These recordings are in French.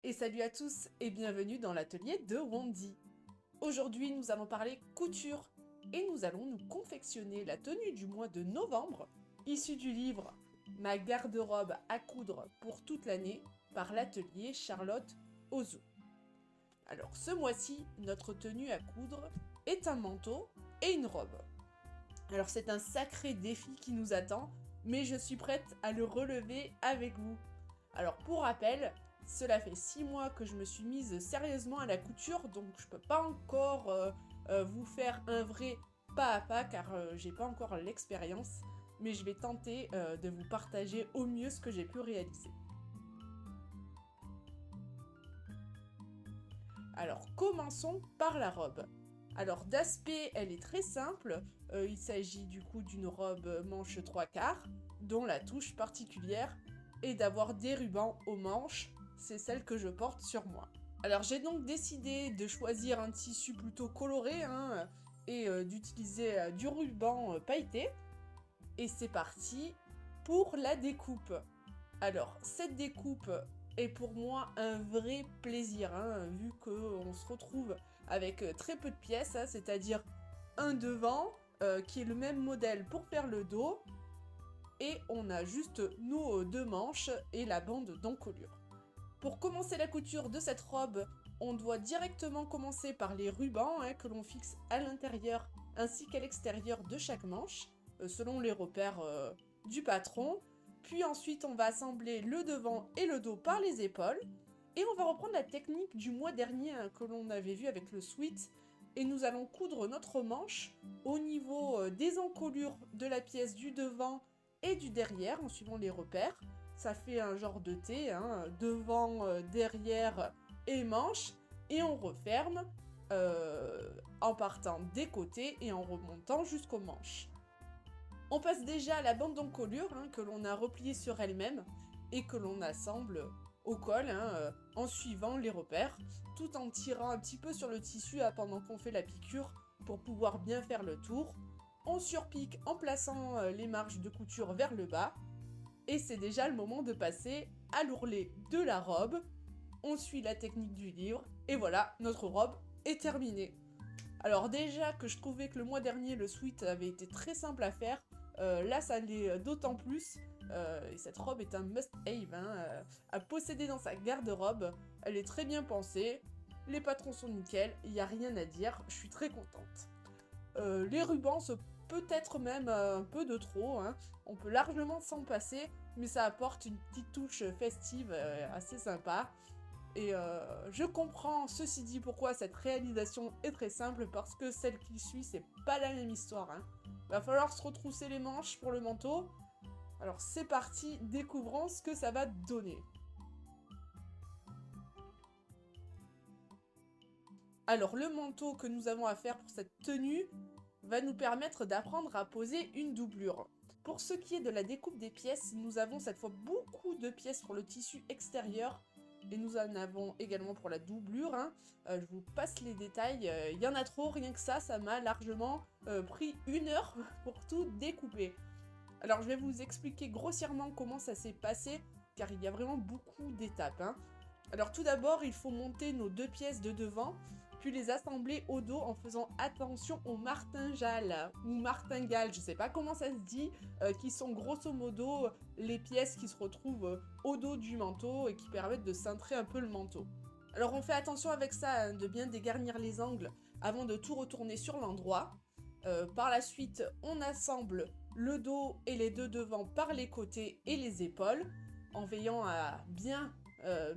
Et salut à tous et bienvenue dans l'atelier de Wandy. Aujourd'hui nous allons parler couture et nous allons nous confectionner la tenue du mois de novembre issue du livre Ma garde-robe à coudre pour toute l'année par l'atelier Charlotte Ozo. Alors ce mois-ci, notre tenue à coudre est un manteau et une robe. Alors c'est un sacré défi qui nous attend, mais je suis prête à le relever avec vous. Alors pour rappel, cela fait 6 mois que je me suis mise sérieusement à la couture, donc je peux pas encore vous faire un vrai pas à pas car j'ai pas encore l'expérience, mais je vais tenter de vous partager au mieux ce que j'ai pu réaliser. Alors commençons par la robe. Alors d'aspect, elle est très simple, il s'agit du coup d'une robe manche 3/4, dont la touche particulière est d'avoir des rubans aux manches, c'est celle que je porte sur moi. Alors j'ai donc décidé de choisir un tissu plutôt coloré et d'utiliser du ruban pailleté, et c'est parti pour la découpe. Alors cette découpe est pour moi un vrai plaisir, vu qu'on se retrouve avec très peu de pièces, c'est-à-dire un devant qui est le même modèle pour faire le dos, et on a juste nos deux manches et la bande d'encolure. Pour commencer la couture de cette robe, on doit directement commencer par les rubans que l'on fixe à l'intérieur ainsi qu'à l'extérieur de chaque manche, selon les repères du patron. Puis ensuite, on va assembler le devant et le dos par les épaules. Et on va reprendre la technique du mois dernier que l'on avait vu avec le sweat. Et nous allons coudre notre manche au niveau des encolures de la pièce du devant et du derrière en suivant les repères. Ça fait un genre de T, devant, derrière et manche. Et on referme en partant des côtés et en remontant jusqu'aux manches. On passe déjà à la bande d'encolure que l'on a repliée sur elle-même et que l'on assemble au col en suivant les repères, tout en tirant un petit peu sur le tissu pendant qu'on fait la piqûre pour pouvoir bien faire le tour. On surpique en plaçant les marges de couture vers le bas et c'est déjà le moment de passer à l'ourlet de la robe. On suit la technique du livre et voilà, notre robe est terminée. Alors déjà que je trouvais que le mois dernier le sweat avait été très simple à faire, là ça l'est d'autant plus, et cette robe est un must-have à posséder dans sa garde-robe. Elle est très bien pensée, les patrons sont nickel, il n'y a rien à dire, je suis très contente. Les rubans, c'est peut-être même un peu de trop, on peut largement s'en passer, mais ça apporte une petite touche festive assez sympa. Et je comprends, ceci dit, pourquoi cette réalisation est très simple, parce que celle qui suit, c'est pas la même histoire. Va falloir se retrousser les manches pour le manteau. Alors c'est parti, découvrons ce que ça va donner. Alors le manteau que nous avons à faire pour cette tenue va nous permettre d'apprendre à poser une doublure. Pour ce qui est de la découpe des pièces, nous avons cette fois beaucoup de pièces pour le tissu extérieur, et nous en avons également pour la doublure. Je vous passe les détails, il y en a trop, rien que ça m'a largement pris 1 heure pour tout découper. Alors je vais vous expliquer grossièrement comment ça s'est passé, car il y a vraiment beaucoup d'étapes. Alors tout d'abord, il faut monter nos 2 pièces de devant, puis les assembler au dos en faisant attention aux martingales, ou martingales, je sais pas comment ça se dit, qui sont grosso modo les pièces qui se retrouvent au dos du manteau et qui permettent de cintrer un peu le manteau. Alors on fait attention avec ça de bien dégarnir les angles avant de tout retourner sur l'endroit. Par la suite, on assemble le dos et les 2 devants par les côtés et les épaules, en veillant à bien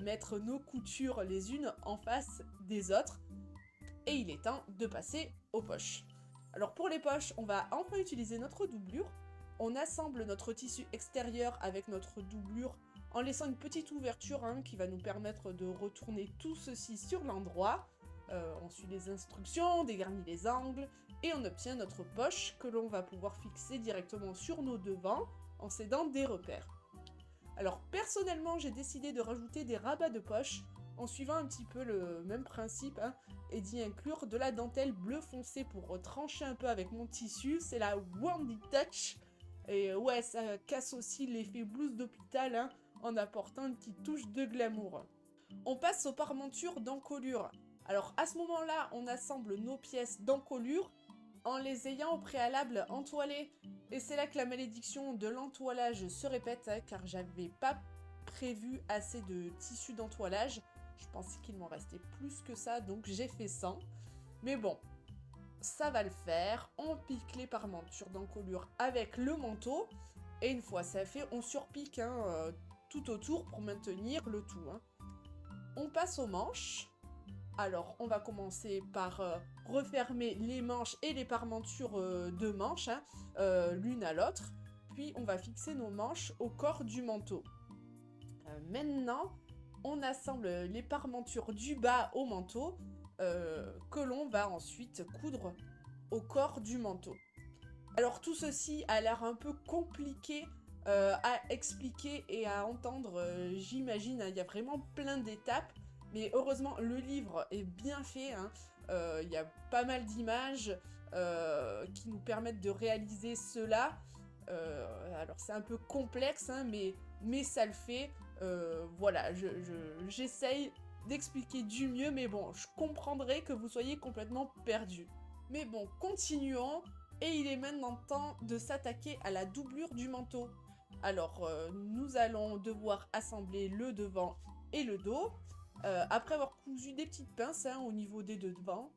mettre nos coutures les unes en face des autres. Et il est temps de passer aux poches. Alors pour les poches, on va enfin utiliser notre doublure. On assemble notre tissu extérieur avec notre doublure en laissant une petite ouverture qui va nous permettre de retourner tout ceci sur l'endroit. On suit les instructions, on dégarnit les angles et on obtient notre poche que l'on va pouvoir fixer directement sur nos devants en s'aidant des repères. Alors personnellement, j'ai décidé de rajouter des rabats de poche en suivant un petit peu le même principe et d'y inclure de la dentelle bleu foncé pour trancher un peu avec mon tissu. C'est la Wandy Touch. Et ouais, ça casse aussi l'effet blouse d'hôpital en apportant une petite touche de glamour. On passe aux parmentures d'encolure. Alors à ce moment-là, on assemble nos pièces d'encolure en les ayant au préalable entoilées. Et c'est là que la malédiction de l'entoilage se répète, hein, car j'avais pas prévu assez de tissu d'entoilage. Je pensais qu'il m'en restait plus que ça, donc j'ai fait 100. Mais bon, ça va le faire. On pique les parmentures d'encolure avec le manteau. Et une fois ça fait, on surpique tout autour pour maintenir le tout. Hein. On passe aux manches. Alors, on va commencer par refermer les manches et les parmentures de manches, hein, l'une à l'autre. Puis, on va fixer nos manches au corps du manteau. Maintenant, on assemble les parmentures du bas au manteau, que l'on va ensuite coudre au corps du manteau. Alors, tout ceci a l'air un peu compliqué à expliquer et à entendre, j'imagine. Il y a vraiment plein d'étapes. Mais heureusement, le livre est bien fait. Hein. Y a pas mal d'images qui nous permettent de réaliser cela. Alors c'est un peu complexe, hein, mais ça le fait. Voilà, j'essaye d'expliquer du mieux, mais bon, je comprendrai que vous soyez complètement perdu. Mais bon, continuons. Et il est maintenant temps de s'attaquer à la doublure du manteau. Alors, nous allons devoir assembler le devant et le dos. Après avoir cousu des petites pinces au niveau des deux devants,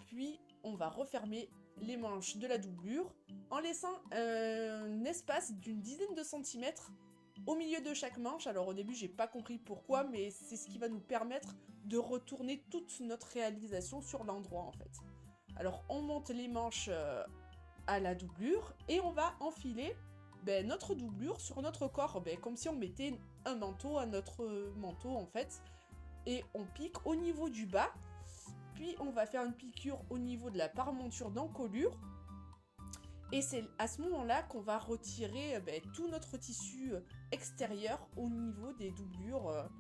puis on va refermer les manches de la doublure en laissant un espace d'une dizaine de centimètres au milieu de chaque manche. Alors au début j'ai pas compris pourquoi, mais c'est ce qui va nous permettre de retourner toute notre réalisation sur l'endroit en fait. Alors on monte les manches à la doublure et on va enfiler notre doublure sur notre corps, comme si on mettait un manteau à notre manteau en fait. Et on pique au niveau du bas, puis on va faire une piqûre au niveau de la parmenture d'encolure. Et c'est à ce moment-là qu'on va retirer tout notre tissu extérieur au niveau des doublures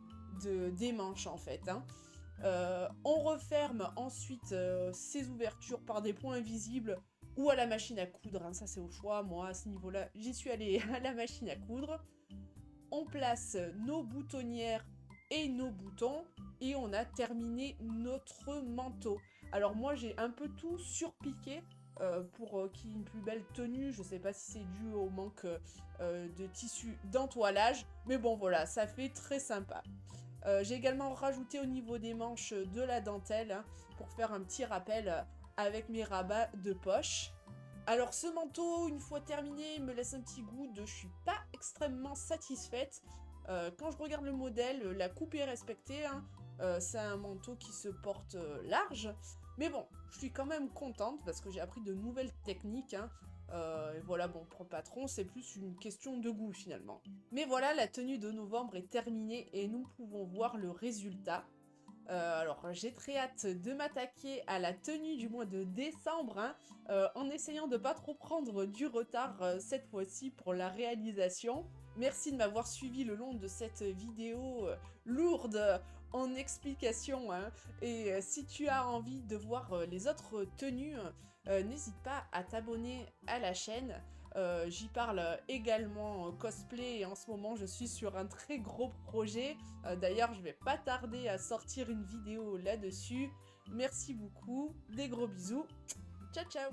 des manches en fait. Hein. On referme ensuite ces ouvertures par des points invisibles ou à la machine à coudre. Hein. Ça c'est au choix, moi à ce niveau-là j'y suis allée à la machine à coudre. On place nos boutonnières et nos boutons et on a terminé notre manteau. Alors moi j'ai un peu tout surpiqué pour qu'il y ait une plus belle tenue. Je sais pas si c'est dû au manque de tissu d'entoilage, mais bon voilà, ça fait très sympa. J'ai également rajouté au niveau des manches de la dentelle hein, pour faire un petit rappel avec mes rabats de poche. Alors ce manteau, une fois terminé, me laisse un petit goût de je suis pas extrêmement satisfaite. Quand je regarde le modèle, la coupe est respectée. Hein. C'est un manteau qui se porte large. Mais bon, je suis quand même contente parce que j'ai appris de nouvelles techniques. Hein. Et voilà, bon, pour le patron, c'est plus une question de goût finalement. Mais voilà, la tenue de novembre est terminée et nous pouvons voir le résultat. Alors j'ai très hâte de m'attaquer à la tenue du mois de décembre hein, en essayant de pas trop prendre du retard cette fois-ci pour la réalisation. Merci de m'avoir suivi le long de cette vidéo lourde en explications hein. Et si tu as envie de voir les autres tenues, n'hésite pas à t'abonner à la chaîne. J'y parle également cosplay et en ce moment je suis sur un très gros projet. D'ailleurs je vais pas tarder à sortir une vidéo là-dessus. Merci beaucoup, des gros bisous, ciao ciao.